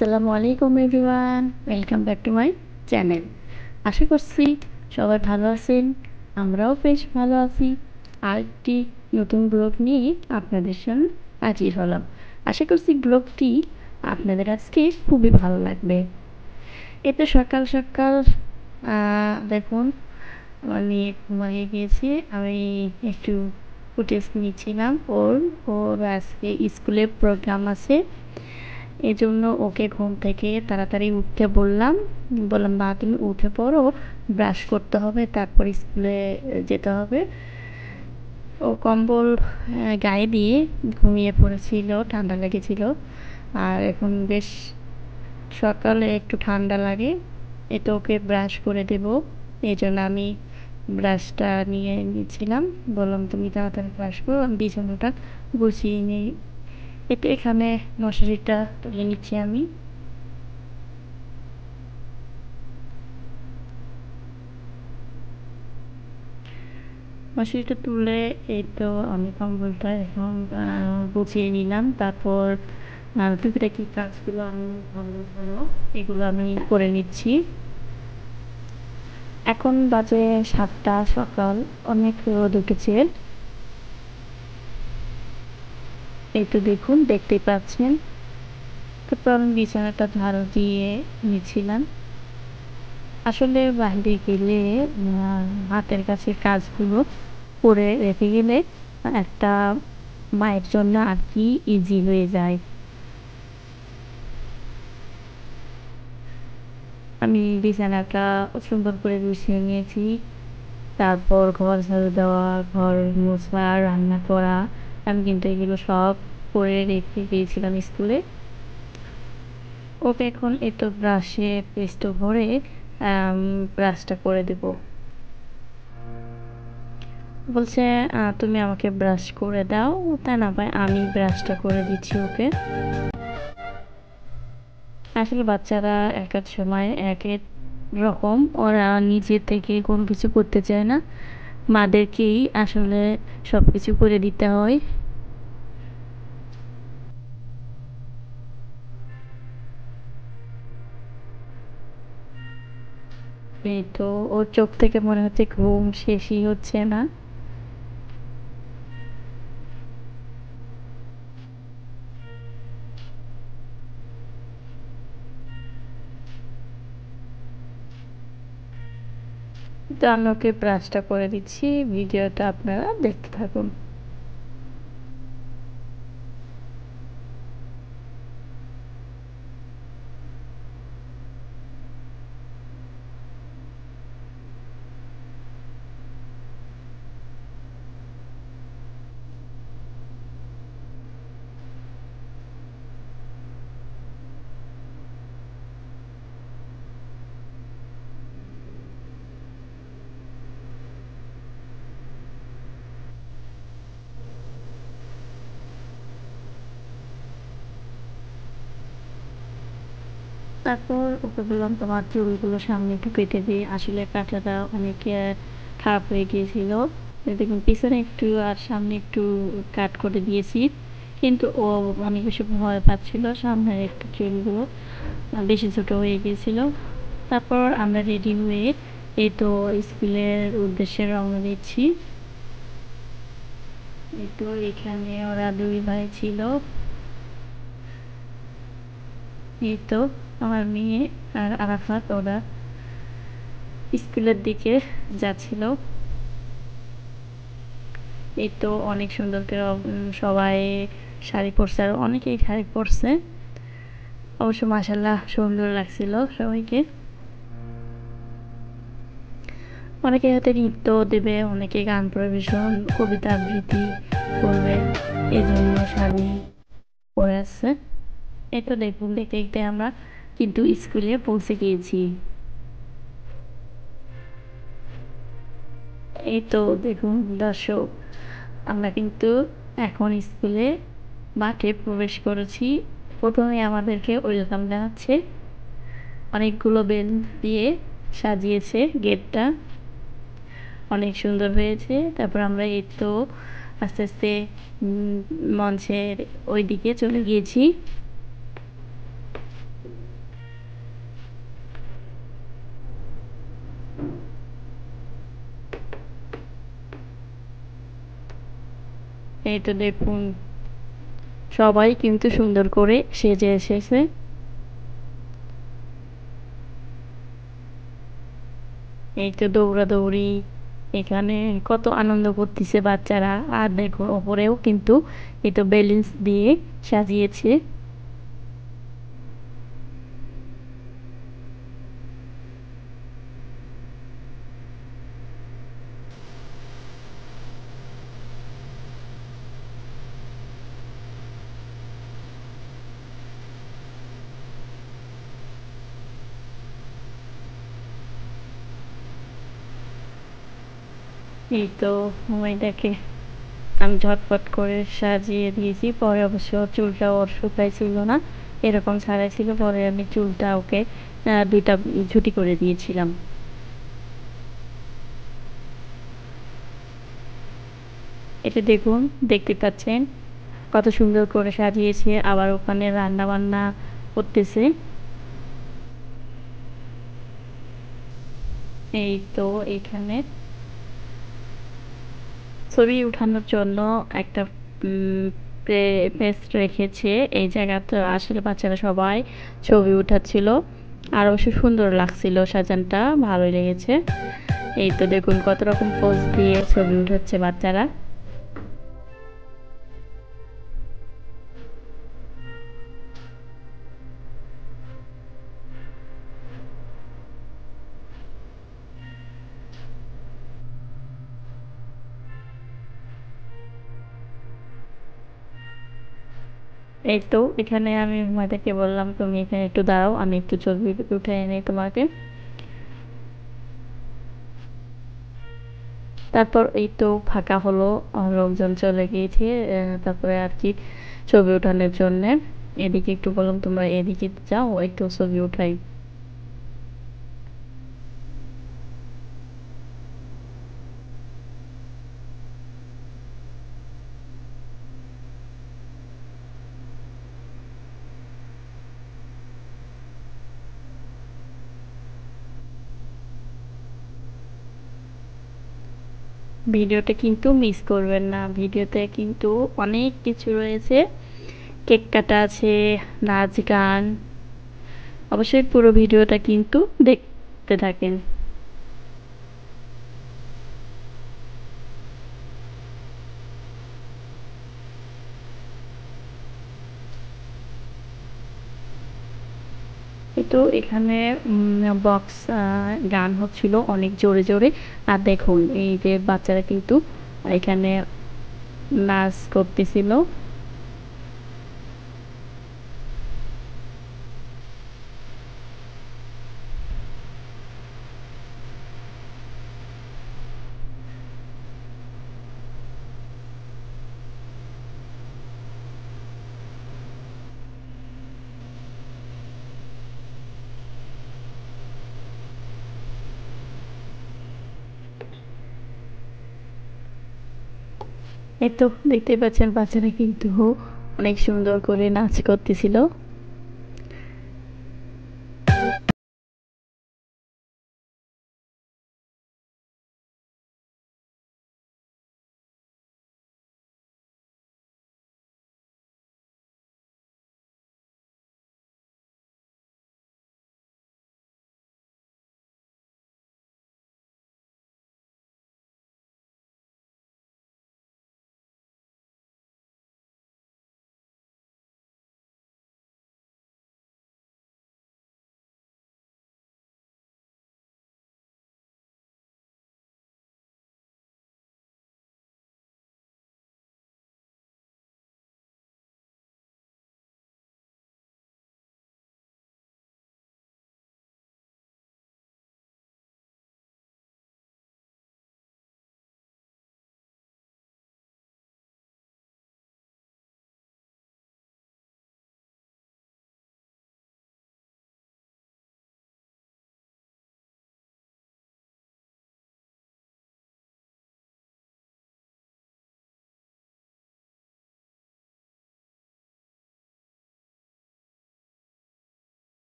আসসালামু আলাইকুম everyone, welcome back to my channel. আশা করছি সবাই ভালো আছেন, আমরাও বেশ ভালো আছি। আরেকটি নতুন ব্লগ নিয়ে আপনাদের সামনে হাজির হলাম। আশা করছি ব্লগটি আপনাদের আজকে খুবই ভালো লাগবে। এটা সকাল সকাল দেখুন মানে ঘুমিয়ে গিয়েছি। আমি একটু ফুটেজ নিচ্ছিলাম ওর আজকে স্কুলে প্রোগ্রাম আছে, এজন্য ওকে ঘুম থেকে তাড়াতাড়ি উঠতে বললাম। মা তুমি উঠে পড়ো, ব্রাশ করতে হবে, তারপর স্কুলে যেতে হবে। ও কম্বল গায়ে দিয়ে ঘুমিয়ে পড়েছিল, ঠান্ডা লেগেছিল। আর এখন বেশ সকালে একটু ঠান্ডা লাগে, এটা ওকে ব্রাশ করে দেব। এই জন্য আমি ব্রাশটা নিয়ে নিচ্ছিলাম। বললাম তুমি তাড়াতাড়ি ব্রাশ করো, আমি বিছানাটা গুছিয়ে নিই। এখানে মশারিটা তুলে নিচ্ছি আমি। মশারিটা তুলে এই তো আমি কম্বলটা এখন গুছিয়ে নিলাম। তারপর টুকিটাকি কাজগুলো আমি ভালো ভালো এগুলো আমি করে নিচ্ছি। এখন বাজে 7টা সকাল, অনেক রোদ উঠেছে। এই তো দেখুন, দেখতেই পাচ্ছেন। তারপর আমি বিছানাটা ঝাড়ু দিয়ে নিচ্ছিলাম। আসলে বাইরে গেলে হাতের কাছে কাজগুলো করে রেখে গেলে একটা মায়ের জন্য আর কি ইজি হয়ে যায়। আমি বিছানাটা সুন্দর করে গুছিয়ে নিয়েছি। তারপর ঘর ঝাড়ু দেওয়া, ঘর মোছা, রান্না করা, আমি কিন্তু এগুলো সব করে রেখে গিয়েছিলাম স্কুলে। ওকে এখন একটু ব্রাশে পেস্ট ভরে ব্রাশটা করে দেব। বলছে তুমি আমাকে ব্রাশ করে দাও। তা না ভাই, আমি ব্রাশটা করে দিচ্ছি ওকে। আসলে বাচ্চারা এক এক সময় এক এক রকম, ওরা নিজে থেকে কোনো কিছু করতে চায় না, মাদেরকেই আসলে সব কিছু করে দিতে হয়। এই তো ওর চোখ থেকে মনে হচ্ছে ঘুম শেষই হচ্ছে না। তো আমি ওকে ব্রাশটা করে দিচ্ছি, ভিডিওটা আপনারা দেখতে থাকুন। তারপর ওকে বললাম তোমার চুলগুলো সামনে একটু কেটে দিই, আসলে কাটাটা অনেক খারাপ হয়ে গিয়েছিল। দেখুন পিছনে একটু আর সামনে একটু কাট করে দিয়েছি, কিন্তু ও অনেক বেশি ভয় পাচ্ছিল, সামনের একটু চুলগুলো বেশি ছোটো হয়ে গিয়েছিল। তারপর আমরা রেডি হয়ে এই তো স্কুলের উদ্দেশ্যে রওনা দিচ্ছি। এই তো এখানে ওরা 2 ভাই ছিল। এই তো আমার মেয়ে আর আরাফাত, ওরা স্কুলের দিকে যাচ্ছিল। এই তো অনেক সুন্দর করে সবাই শাড়ি পরছে, আর অনেকেই শাড়ি পরছে। অবশ্য মাশাআল্লাহ সুন্দর লাগছিল সবাইকে। অনেকে হয়তো নৃত্য দেবে, অনেকে গান পরিবেশন, কবিতা আবৃত্তি করবে, এই জন্য শাড়ি পরে আসছে। এই তো দেখুন, দেখতে দেখতে আমরা কিন্তু স্কুলে পৌঁছে গিয়েছি। এই তো দেখুন দর্শক, আমরা কিন্তু এখন স্কুলে মাঠে প্রবেশ করেছি। প্রথমে আমাদেরকে ওয়েলকাম জানাচ্ছে, অনেকগুলো বেলুন দিয়ে সাজিয়েছে গেটটা, অনেক সুন্দর হয়েছে। তারপর আমরা এই তো আস্তে আস্তে মঞ্চের ওই দিকে চলে গিয়েছি। এই তো দেখুন, সবাই কিন্তু সুন্দর করে সেজে এসেছে। এই তো দৌড়াদৌড়ি, এখানে কত আনন্দ করতেছে বাচ্চারা। আর দেখো ওপরেও কিন্তু এই তো বেলুনস দিয়ে সাজিয়েছে। এই তো মেয়েটাকে আমি ঝটপট করে সাজিয়ে দিয়েছি। পরে অবশ্য চুলটা ওর শুকাইছিল না, এরকম ছাড়াই ছিল। পরে আমি চুলটা ওকে ২টা ঝুঁটি করে দিয়েছিলাম। এটা দেখুন, দেখতে পাচ্ছেন কত সুন্দর করে সাজিয়েছে। আবার ওখানে রান্না বান্না করতেছে। এই তো এখানে ছবি উঠানোর জন্য একটা প্লেস রেখেছে। এই জায়গাতে আসলে বাচ্চারা সবাই ছবি উঠাচ্ছিল। আর অবশ্য সুন্দর লাগছিল, সাজানটা ভালোই লেগেছে। এই তো দেখুন কত রকম পোজ দিয়ে ছবি উঠাচ্ছে বাচ্চারা। এই তো এখানে আমি মাদেরকে বললাম, তুমি এখানে একটু দাঁড়াও, আমি একটু ছবি উঠে এনে তোমাকে। তারপর এই তো ফাঁকা হলো, লোকজন চলে গিয়েছে। তারপরে আর কি ছবি ওঠানোর জন্যে এদিকে একটু বললাম, তোমরা এদিকে যাও, একটু ছবি উঠাই। ভিডিওটা কিন্তু মিস করবেন না, ভিডিওতে কিন্তু অনেক কিছু রয়েছে। কেক কাটা আছে, নাচ গান। অবশ্যই পুরো ভিডিওটা কিন্তু দেখতে থাকেন। এই তো এখানে বক্স গান হচ্ছিল অনেক জোরে জোরে। আর দেখুন এই যে বাচ্চারা কিন্তু এখানে নাচ করতেছিল। এই তো দেখতেই পাচ্ছেন বাচ্চারা কিন্তু অনেক সুন্দর করে নাচ করতেছিল।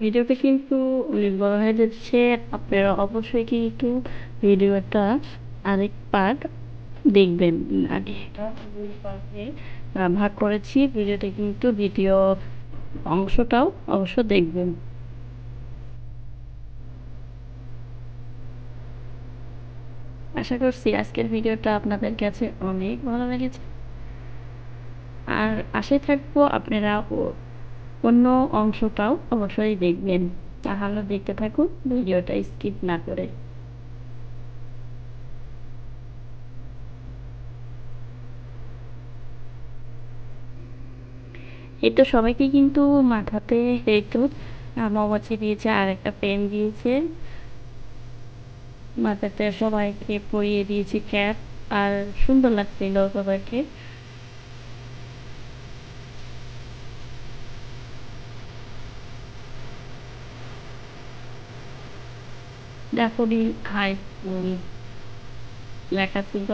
ভিডিওটা কিন্তু অনেক বড় হয়ে যাচ্ছে। আপনারা অবশ্যই কিন্তু ভিডিওটা আরেকবার দেখবেন। আমি এটা ২ পার্টে ভাগ করেছি। ভিডিওটা কিন্তু দ্বিতীয় অংশটাও অবশ্য দেখবেন। আশা করছি আজকের ভিডিওটা আপনাদের কাছে অনেক ভালো লেগেছে। আর আশায় থাকবো আপনারা অন্য অংশটাও অবশ্যই দেখবেন। তাহলে দেখতে থাকুন ভিডিওটা স্কিপ না করে। এই তো সবাইকে কিন্তু মাথাতে এই তো মৌমাছি দিয়েছে আর একটা পেন দিয়েছে। মাথাতে সবাইকে পরিয়ে দিয়েছি ক্যাপ। আর সুন্দর লাগছিল সবাইকে। ডাফোডিল হাই লেখা ছিল।